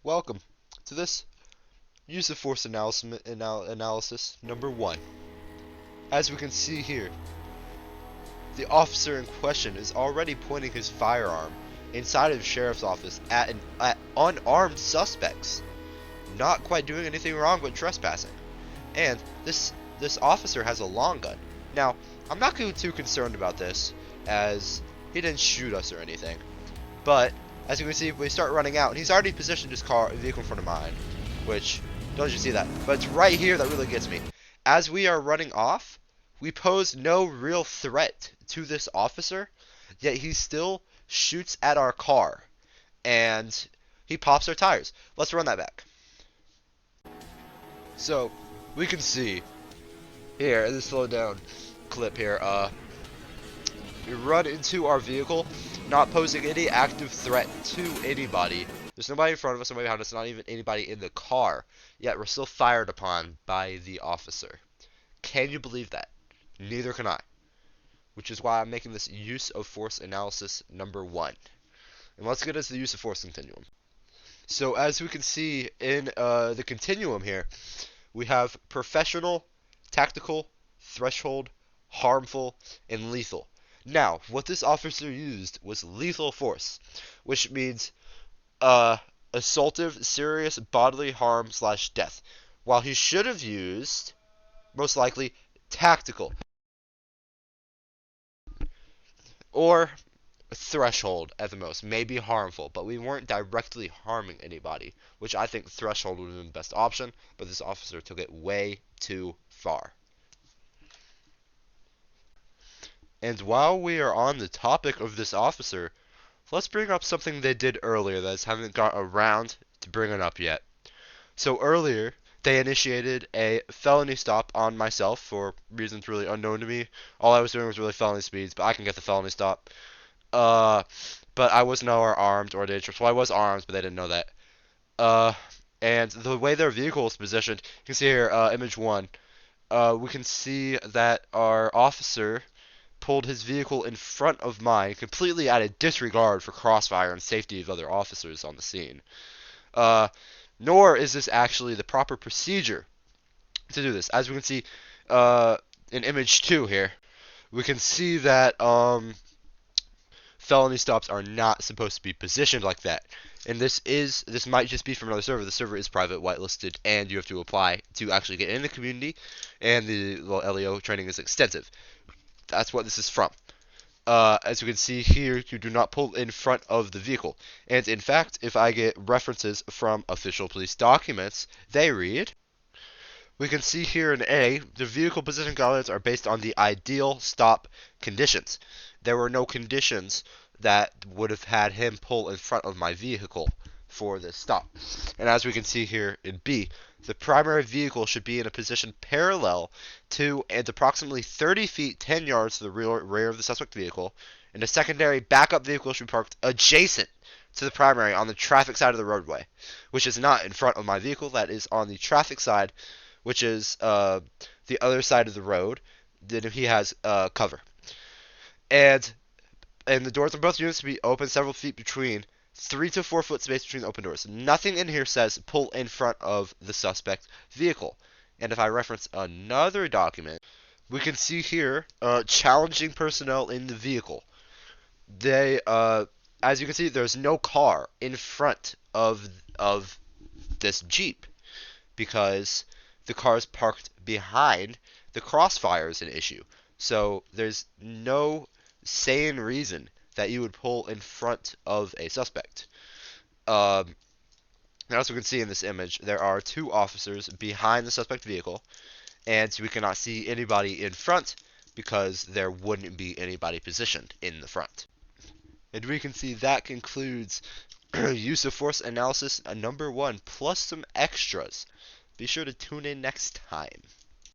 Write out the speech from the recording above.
Welcome to this use of force analysis number 1. As we can see here, the officer in question is already pointing his firearm inside of the sheriff's office at unarmed suspects, not quite doing anything wrong but trespassing. And this officer has a long gun. Now, I'm not too concerned about this, as he didn't shoot us or anything. But as you can see, we start running out, and he's already positioned his vehicle in front of mine, which, don't you see that? But it's right here that really gets me. As we are running off, we pose no real threat to this officer, yet he still shoots at our car, and he pops our tires. Let's run that back. So, we can see here, in this slow down clip here, we run into our vehicle, not posing any active threat to anybody. There's nobody in front of us, nobody behind us, not even anybody in the car. Yet we're still fired upon by the officer. Can you believe that? Neither can I. Which is why I'm making this use of force analysis number 1. And let's get into the use of force continuum. So as we can see in the continuum here, we have professional, tactical, threshold, harmful, and lethal. Now, what this officer used was lethal force, which means assaultive, serious bodily harm / death, while he should have used, most likely, tactical or threshold at the most, maybe harmful, but we weren't directly harming anybody, which I think threshold would have been the best option, but this officer took it way too far. And while we are on the topic of this officer, let's bring up something they did earlier that I haven't got around to bringing up yet. So earlier, they initiated a felony stop on myself for reasons really unknown to me. All I was doing was really felony speeds, but I can get the felony stop. But I was nowhere armed or dangerous. Well, I was armed, but they didn't know that. And the way their vehicle is positioned, you can see here, image 1. We can see that our officer pulled his vehicle in front of mine, completely at a disregard for crossfire and safety of other officers on the scene. Nor is this actually the proper procedure to do this. As we can see in image 2 here, we can see that felony stops are not supposed to be positioned like that. And this might just be from another server. The server is private, whitelisted, and you have to apply to actually get in the community, and the LEO training is extensive. That's what this is from. As you can see here, you do not pull in front of the vehicle. And in fact, if I get references from official police documents, they read, we can see here in A, the vehicle position guidelines are based on the ideal stop conditions. There were no conditions that would have had him pull in front of my vehicle for this stop. And as we can see here in B, the primary vehicle should be in a position parallel to and approximately 30 feet 10 yards to the rear of the suspect vehicle, and a secondary backup vehicle should be parked adjacent to the primary on the traffic side of the roadway, which is not in front of my vehicle. That is on the traffic side, which is the other side of the road. Then he has cover. And the doors on both units should be open several feet between, 3 to 4 foot space between the open doors. Nothing in here says pull in front of the suspect vehicle. And if I reference another document, we can see here challenging personnel in the vehicle. They, as you can see, there's no car in front of this Jeep because the car is parked behind the crossfire is an issue. So there's no sane reason that you would pull in front of a suspect. As we can see in this image, there are 2 officers behind the suspect vehicle, and we cannot see anybody in front because there wouldn't be anybody positioned in the front. And we can see that concludes use of force analysis number 1, plus some extras. Be sure to tune in next time.